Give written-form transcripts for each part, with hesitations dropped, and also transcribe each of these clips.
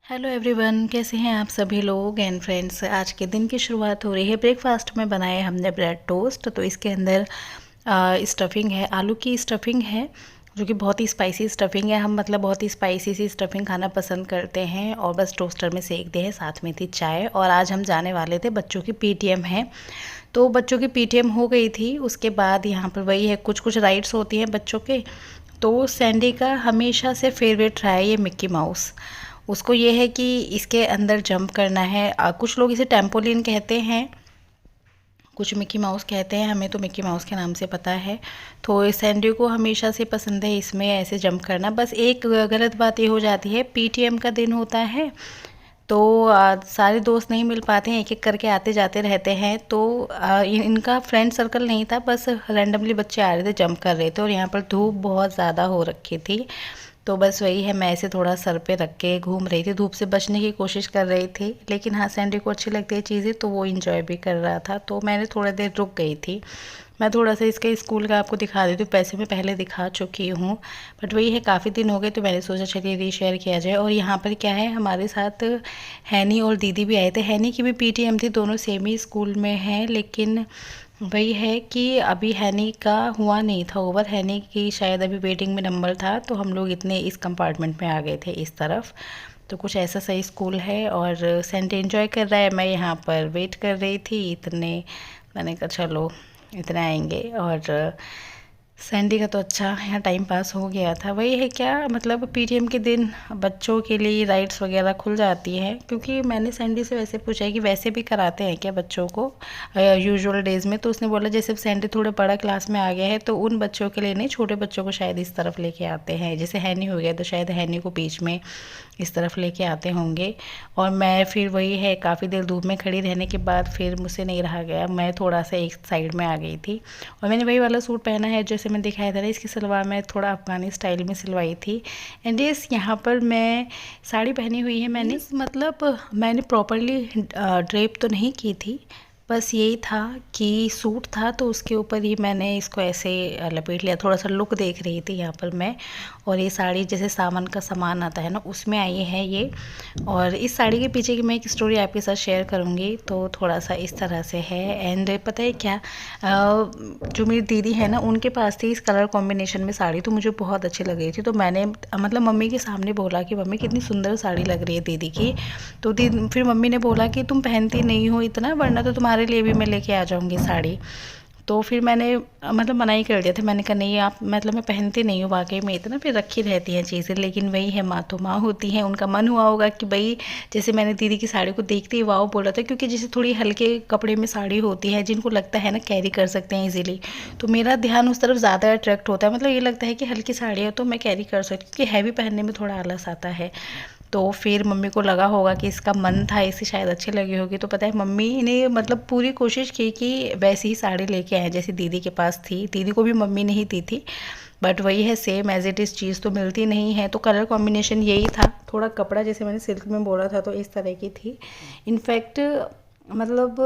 Hello everyone, कैसे हैं आप सभी लोग एंड फ्रेंड्स। आज के दिन की शुरुआत हो रही है। ब्रेकफास्ट में बनाए हमने ब्रेड टोस्ट। तो इसके अंदर स्टफिंग है, आलू की स्टफिंग है, जो कि बहुत ही स्पाइसी स्टफिंग है। हम मतलब बहुत ही स्पाइसी सी स्टफिंग खाना पसंद करते हैं और बस टोस्टर में सेक दे हैं। साथ में थी चाय। और आज हम जाने वाले थे, बच्चों की पीटीएम है, तो बच्चों की पीटीएम हो गई थी। उसके बाद यहाँ पर वही है, कुछ कुछ राइड्स होती हैं बच्चों के। तो सैंडी का हमेशा से फेवरेट रहा है ये मिक्की माउस। उसको ये है कि इसके अंदर जंप करना है। कुछ लोग इसे टेम्पोलिन कहते हैं, कुछ मिक्की माउस कहते हैं, हमें तो मिक्की माउस के नाम से पता है। तो सैंडी को हमेशा से पसंद है इसमें ऐसे जंप करना। बस एक गलत बात ये हो जाती है, पीटीएम का दिन होता है तो सारे दोस्त नहीं मिल पाते हैं, एक एक करके आते जाते रहते हैं। तो इनका फ्रेंड सर्कल नहीं था, बस रैंडमली बच्चे आ रहे थे, जंप कर रहे थे। और यहाँ पर धूप बहुत ज़्यादा हो रखी थी, तो बस वही है, मैं ऐसे थोड़ा सर पे रख के घूम रही थी, धूप से बचने की कोशिश कर रही थी। लेकिन हाँ, सैंडी को अच्छी लगती है चीज़ें, तो वो इंजॉय भी कर रहा था। तो मैंने थोड़ा देर रुक गई थी। मैं थोड़ा सा इसके स्कूल का आपको दिखा देती हूँ। पैसे मैं पहले दिखा चुकी हूँ, बट वही है, काफ़ी दिन हो गए तो मैंने सोचा चलिए रीशेयर किया जाए। और यहाँ पर क्या है, हमारे साथ हैनी और दीदी भी आए थे। हैनी की भी पीटीएम थी, दोनों सेम ही स्कूल में हैं। लेकिन वही है कि अभी हैनी का हुआ नहीं था ओवर। हैनी की शायद अभी वेटिंग में नंबर था, तो हम लोग इतने इस कंपार्टमेंट में आ गए थे इस तरफ। तो कुछ ऐसा सही स्कूल है। और सेंट एंजॉय कर रहा है, मैं यहाँ पर वेट कर रही थी। इतने मैंने कहा चलो इतने आएंगे। और सैंडी का तो अच्छा यहाँ टाइम पास हो गया था। वही है, क्या मतलब पीटीएम के दिन बच्चों के लिए राइड्स वगैरह खुल जाती हैं। क्योंकि मैंने सैंडी से वैसे पूछा है कि वैसे भी कराते हैं क्या बच्चों को यूजुअल डेज़ में। तो उसने बोला जैसे सैंडी थोड़े बड़ा क्लास में आ गया है, तो उन बच्चों के लिए नहीं, छोटे बच्चों को शायद इस तरफ लेके आते हैं। जैसे हैनी हो गया तो शायद हैनी को बीच में इस तरफ लेके आते होंगे। और मैं फिर वही है, काफ़ी देर धूप में खड़ी रहने के बाद फिर मुझसे नहीं रहा गया, मैं थोड़ा सा एक साइड में आ गई थी। और मैंने वही वाला सूट पहना है जैसे मैं दिखाया था ना, इसकी सलवार मैं थोड़ा अफ़गानी स्टाइल में सिलवाई थी। एंड यस, यहाँ पर मैं साड़ी पहनी हुई है। मैंने मतलब मैंने प्रॉपरली ड्रेप तो नहीं की थी, बस यही था कि सूट था तो उसके ऊपर ही मैंने इसको ऐसे लपेट लिया। थोड़ा सा लुक देख रही थी यहाँ पर मैं। और ये साड़ी जैसे सावन का सामान आता है ना, उसमें आई है ये। और इस साड़ी के पीछे की मैं एक स्टोरी आपके साथ शेयर करूँगी। तो थोड़ा सा इस तरह से है। एंड पता है क्या, जो मेरी दीदी है ना, उनके पास थी इस कलर कॉम्बिनेशन में साड़ी, तो मुझे बहुत अच्छी लग रही थी। तो मैंने मतलब मम्मी के सामने बोला कि मम्मी कितनी सुंदर साड़ी लग रही है दीदी की। तो दीदी फिर मम्मी ने बोला कि तुम पहनती नहीं हो इतना, वरना तो तुम्हारे लिए भी मैं लेके आ जाऊँगी साड़ी। तो फिर मैंने मतलब मना ही कर दिया था। मैंने कहा नहीं आप, मतलब मैं पहनती नहीं हूँ वाकई में इतना, फिर रखी रहती हैं चीज़ें। लेकिन वही है, माँ तो माँ होती हैं, उनका मन हुआ होगा कि भाई, जैसे मैंने दीदी की साड़ी को देखते ही वाओ बोला था। क्योंकि जैसे थोड़ी हल्के कपड़े में साड़ी होती है, जिनको लगता है ना कैरी कर सकते हैं इजीली, तो मेरा ध्यान उस तरफ ज़्यादा अट्रैक्ट होता है। मतलब ये लगता है कि हल्की साड़ी है तो मैं कैरी कर सकती हूँ, क्योंकि हैवी पहनने में थोड़ा आलस आता है। तो फिर मम्मी को लगा होगा कि इसका मन था, इसे शायद अच्छी लगी होगी। तो पता है, मम्मी ने मतलब पूरी कोशिश की कि वैसी ही साड़ी लेके आए जैसी दीदी के पास थी। दीदी को भी मम्मी ने ही दी थी, बट वही है, सेम एज इट इज़ चीज़ तो मिलती नहीं है। तो कलर कॉम्बिनेशन यही था। थोड़ा कपड़ा जैसे मैंने सिल्क में बोला था, तो इस तरह की थी। इनफैक्ट मतलब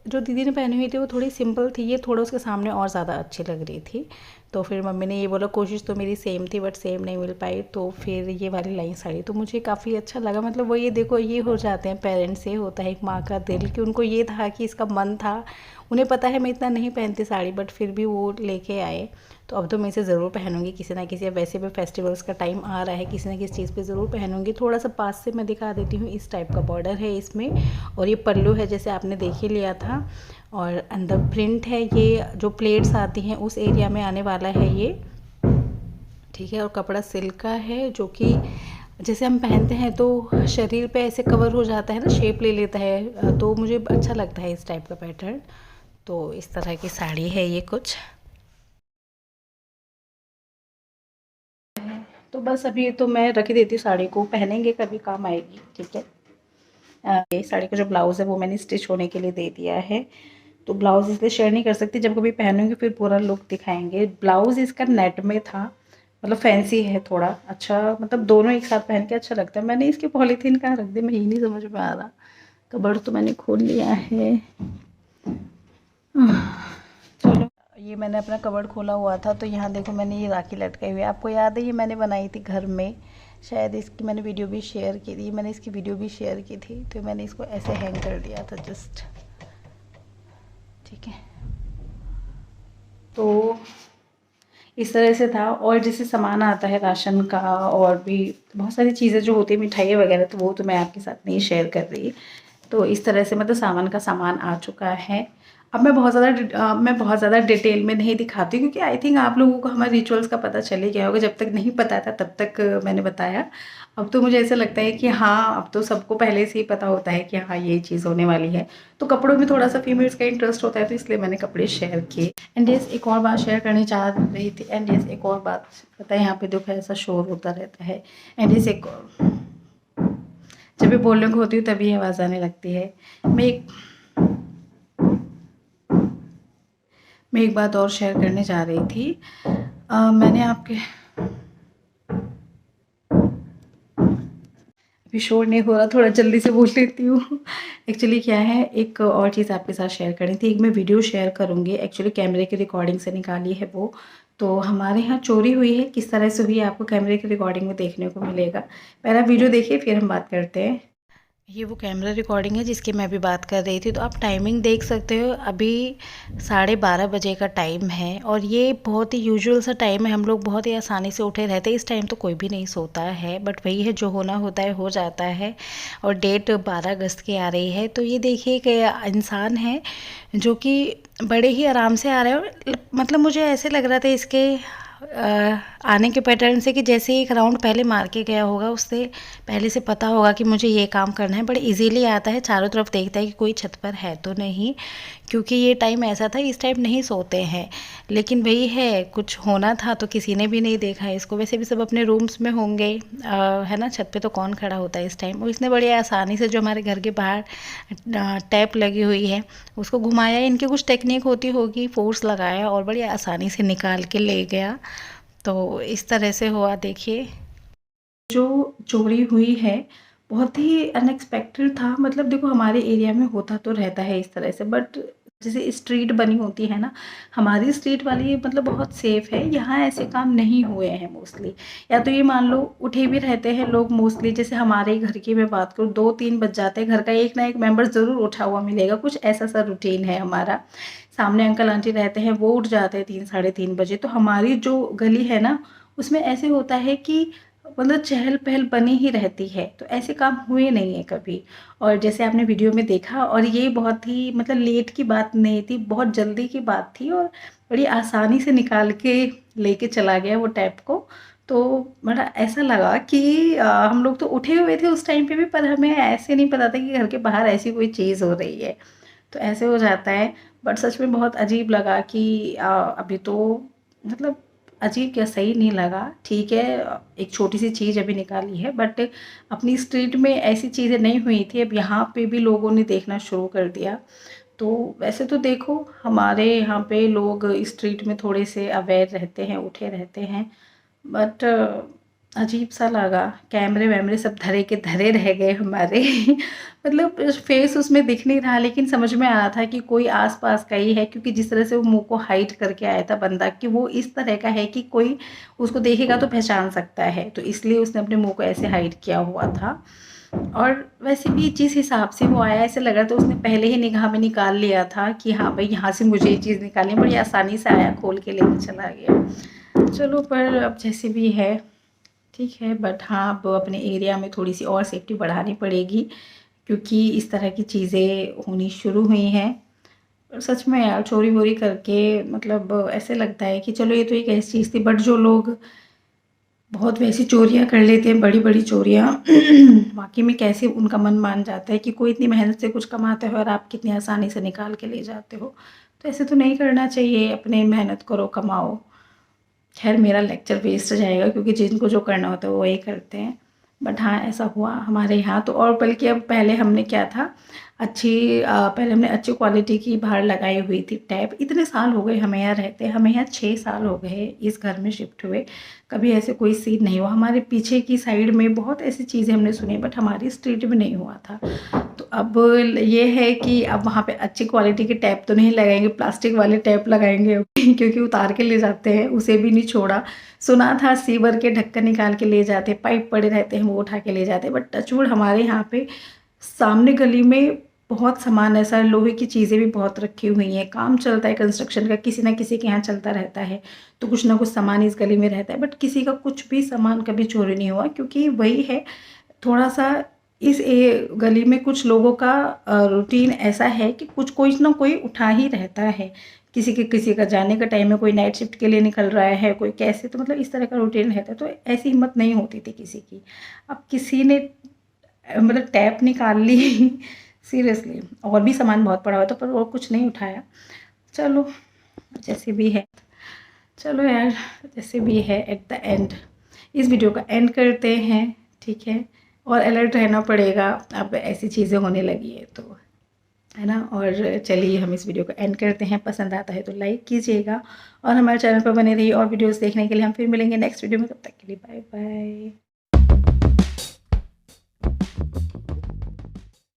जो दीदी ने पहनी हुई थी वो थोड़ी सिंपल थी, ये थोड़ा उसके सामने और ज़्यादा अच्छी लग रही थी। तो फिर मम्मी ने ये बोला, कोशिश तो मेरी सेम थी बट सेम नहीं मिल पाई। तो फिर ये वाली लाइन साड़ी तो मुझे काफ़ी अच्छा लगा। मतलब वो, ये देखो, ये हो जाते हैं पेरेंट्स से, होता है एक माँ का दिल कि उनको ये था कि इसका मन था। उन्हें पता है मैं इतना नहीं पहनती साड़ी, बट फिर भी वो लेके आए। तो अब तो मैं इसे ज़रूर पहनूंगी किसी ना किसी, वैसे भी फेस्टिवल्स का टाइम आ रहा है, किसी ना किसी चीज़ पे ज़रूर पहनूंगी। थोड़ा सा पास से मैं दिखा देती हूँ, इस टाइप का बॉर्डर है इसमें। और ये पल्लू है जैसे आपने देख ही लिया था। और अंदर प्रिंट है, ये जो प्लेट्स आती हैं उस एरिया में आने वाला है ये, ठीक है। और कपड़ा सिल्क का है, जो कि जैसे हम पहनते हैं तो शरीर पे ऐसे कवर हो जाता है ना, शेप ले लेता है। तो मुझे अच्छा लगता है इस टाइप का पैटर्न। तो इस तरह की साड़ी है ये कुछ। तो बस अभी तो मैं रख ही देती हूँ साड़ी को, पहनेंगे कभी काम आएगी, ठीक है। ये साड़ी का जो ब्लाउज़ है वो मैंने स्टिच होने के लिए दे दिया है। तो ब्लाउज़ इसलिए शेयर नहीं कर सकती, जब कभी पहनूंगी फिर पूरा लुक दिखाएंगे। ब्लाउज़ इसका नेट में था, मतलब फैंसी है थोड़ा अच्छा, मतलब दोनों एक साथ पहन के अच्छा लगता है। मैंने इसकी पॉलीथीन कहाँ रख दी, मैं ही नहीं समझ में आ रहा। कबर्ड तो मैंने खोल लिया है। चलो, ये मैंने अपना कबर्ड खोला हुआ था, तो यहाँ देखो मैंने ये राखी लटकाई हुई है। आपको याद है, ये मैंने बनाई थी घर में, शायद इसकी मैंने वीडियो भी शेयर की थी, मैंने इसकी वीडियो भी शेयर की थी। तो मैंने इसको ऐसे हैंग कर दिया था जस्ट, ठीक है। तो इस तरह से था। और जैसे सामान आता है राशन का और भी बहुत सारी चीज़ें जो होती है, मिठाई वगैरह, तो वो तो मैं आपके साथ नहीं शेयर कर रही। तो इस तरह से मतलब सामान का सामान आ चुका है। अब मैं बहुत ज़्यादा डिटेल में नहीं दिखाती, क्योंकि आई थिंक आप लोगों को हमारे रिचुअल्स का पता चल ही गया होगा। जब तक नहीं पता था तब तक मैंने बताया। अब तो मुझे ऐसा लगता है कि हाँ, अब तो सबको पहले से ही पता होता है कि हाँ ये चीज़ होने वाली है। तो कपड़ों में थोड़ा सा फीमेल्स का इंटरेस्ट होता है, तो इसलिए मैंने कपड़े शेयर किए। एंड यस, एक और बात शेयर करनी चाह रही थी। एंड यस, एक और बात, पता है यहाँ पे देखो ऐसा शोर होता रहता है। एंड यस, एक और, जब भी बोलने को होती हूँ तभी आवाज़ आने लगती है। मैं एक बात और शेयर करने जा रही थी। मैंने आपके अभी शोर नहीं हो रहा, थोड़ा जल्दी से बोल लेती हूँ। एक्चुअली क्या है, एक और चीज़ आपके साथ शेयर करनी थी। एक मैं वीडियो शेयर करूँगी, एक्चुअली कैमरे की रिकॉर्डिंग से निकाली है वो। तो हमारे यहाँ चोरी हुई है, किस तरह से हुई है आपको कैमरे की रिकॉर्डिंग में देखने को मिलेगा। पहला वीडियो देखिए, फिर हम बात करते हैं। ये वो कैमरा रिकॉर्डिंग है जिसकी मैं अभी बात कर रही थी। तो आप टाइमिंग देख सकते हो, अभी 12:30 बजे का टाइम है। और ये बहुत ही यूजुअल सा टाइम है, हम लोग बहुत ही आसानी से उठे रहते हैं। इस टाइम तो कोई भी नहीं सोता है, बट वही है, जो होना होता है हो जाता है। और डेट 12 अगस्त की आ रही है। तो ये देखिए कि इंसान है जो कि बड़े ही आराम से आ रहे हैं। और मतलब मुझे ऐसे लग रहा था इसके आने के पैटर्न से कि जैसे एक राउंड पहले मार के गया होगा, उससे पहले से पता होगा कि मुझे ये काम करना है। बड़े इजीली आता है, चारों तरफ देखता है कि कोई छत पर है तो नहीं, क्योंकि ये टाइम ऐसा था, इस टाइम नहीं सोते हैं। लेकिन वही है, कुछ होना था तो किसी ने भी नहीं देखा है इसको। वैसे भी सब अपने रूम्स में होंगे, है ना, छत पे तो कौन खड़ा होता है इस टाइम। और इसने बड़ी आसानी से, जो हमारे घर के बाहर टैप लगी हुई है, उसको घुमाया। इनकी कुछ टेक्निक होती होगी, फोर्स लगाया और बड़ी आसानी से निकाल के ले गया। तो इस तरह से हुआ। देखिए, जो चोरी हुई है बहुत ही अनएक्सपेक्टेड था। मतलब देखो, हमारे एरिया में होता तो रहता है इस तरह से, बट जैसे स्ट्रीट बनी होती है ना, हमारी स्ट्रीट वाली मतलब बहुत सेफ है। यहाँ ऐसे काम नहीं हुए हैं मोस्टली। या तो ये मान लो उठे भी रहते हैं लोग मोस्टली, जैसे हमारे घर की मैं बात करूँ, 2-3 बज जाते हैं, घर का एक ना एक मेंबर ज़रूर उठा हुआ मिलेगा। कुछ ऐसा सा रूटीन है हमारा। सामने अंकल आंटी रहते हैं, वो उठ जाते हैं 3-3:30 बजे। तो हमारी जो गली है ना, उसमें ऐसे होता है कि मतलब चहल पहल बनी ही रहती है। तो ऐसे काम हुए नहीं है कभी। और जैसे आपने वीडियो में देखा, और ये बहुत ही मतलब लेट की बात नहीं थी, बहुत जल्दी की बात थी। और बड़ी आसानी से निकाल के लेके चला गया वो टैप को। तो बड़ा ऐसा लगा कि हम लोग तो उठे हुए थे उस टाइम पे भी, पर हमें ऐसे नहीं पता था कि घर के बाहर ऐसी कोई चीज़ हो रही है। तो ऐसे हो जाता है। बट सच में बहुत अजीब लगा कि अभी तो मतलब अजीब क्या, सही नहीं लगा। ठीक है, एक छोटी सी चीज़ अभी निकाली है, बट अपनी स्ट्रीट में ऐसी चीज़ें नहीं हुई थी। अब यहाँ पे भी लोगों ने देखना शुरू कर दिया। तो वैसे तो देखो, हमारे यहाँ पे लोग स्ट्रीट में थोड़े से अवेयर रहते हैं, उठे रहते हैं। बट अजीब सा लगा, कैमरे वैमरे सब धरे के धरे रह गए हमारे। मतलब फेस उसमें दिख नहीं रहा, लेकिन समझ में आ रहा था कि कोई आसपास का ही है, क्योंकि जिस तरह से वो मुंह को हाइड करके आया था बंदा, कि वो इस तरह का है कि कोई उसको देखेगा तो पहचान सकता है। तो इसलिए उसने अपने मुंह को ऐसे हाइड किया हुआ था। और वैसे भी जिस हिसाब से वो आया, ऐसे लग रहा था उसने पहले ही निगाह में निकाल लिया था कि हाँ भाई, यहाँ से मुझे ये चीज़ निकालनी। बड़ी आसानी से आया, खोल के लेके चला गया। चलो, पर अब जैसे भी है ठीक है। बट हाँ, अब अपने एरिया में थोड़ी सी और सेफ्टी बढ़ानी पड़ेगी, क्योंकि इस तरह की चीज़ें होनी शुरू हुई हैं। और सच में यार, चोरी वोरी करके मतलब ऐसे लगता है कि चलो ये तो एक ऐसी चीज़ थी, बट जो लोग बहुत वैसी चोरियां कर लेते हैं, बड़ी बड़ी चोरियां, वाकई में कैसे उनका मन मान जाता है कि कोई इतनी मेहनत से कुछ कमाते हो और आप कितनी आसानी से निकाल के ले जाते हो। तो ऐसे तो नहीं करना चाहिए। अपने मेहनत करो, कमाओ। खैर, मेरा लेक्चर वेस्ट जाएगा, क्योंकि जिनको जो करना होता है वो वही करते हैं। बट हाँ, ऐसा हुआ हमारे यहाँ तो। और बल्कि अब पहले हमने क्या था, पहले हमने अच्छी क्वालिटी की बाहर लगाई हुई थी टैप। इतने साल हो गए हमें यहाँ रहते, हमें यहाँ 6 साल हो गए इस घर में शिफ्ट हुए। कभी ऐसे कोई सीन नहीं हुआ। हमारे पीछे की साइड में बहुत ऐसी चीज़ें हमने सुनी, बट हमारी स्ट्रीट में नहीं हुआ था। तो अब ये है कि अब वहाँ पे अच्छी क्वालिटी के टैप तो नहीं लगाएंगे, प्लास्टिक वाले टैप लगाएंगे क्योंकि उतार के ले जाते हैं, उसे भी नहीं छोड़ा। सुना था सीवर के ढक्कन निकाल के ले जाते, पाइप पड़े रहते हैं वो उठा के ले जाते, बट टचवुड हमारे यहाँ पे सामने गली में बहुत सामान ऐसा है, लोहे की चीज़ें भी बहुत रखी हुई हैं, काम चलता है कंस्ट्रक्शन का, किसी ना किसी के यहाँ चलता रहता है, तो कुछ ना कुछ सामान इस गली में रहता है, बट किसी का कुछ भी सामान कभी चोरी नहीं हुआ, क्योंकि वही है थोड़ा सा इस गली में कुछ लोगों का रूटीन ऐसा है कि कुछ कोई ना कोई उठा ही रहता है, किसी का जाने का टाइम है, कोई नाइट शिफ्ट के लिए निकल रहा है, कोई कैसे, तो मतलब इस तरह का रूटीन रहता है, तो ऐसी हिम्मत नहीं होती थी किसी की। अब किसी ने मतलब टैप निकाल ली सीरियसली, और भी सामान बहुत पड़ा हुआ था पर वो कुछ नहीं उठाया। चलो जैसे भी है, चलो यार जैसे भी है, एट द एंड इस वीडियो का एंड करते हैं, ठीक है। और अलर्ट रहना पड़ेगा, अब ऐसी चीज़ें होने लगी है तो, है ना। और चलिए हम इस वीडियो को एंड करते हैं, पसंद आता है तो लाइक कीजिएगा और हमारे चैनल पर बने रहिए और वीडियोस देखने के लिए। हम फिर मिलेंगे नेक्स्ट वीडियो में, तब तक के लिए बाय बाय।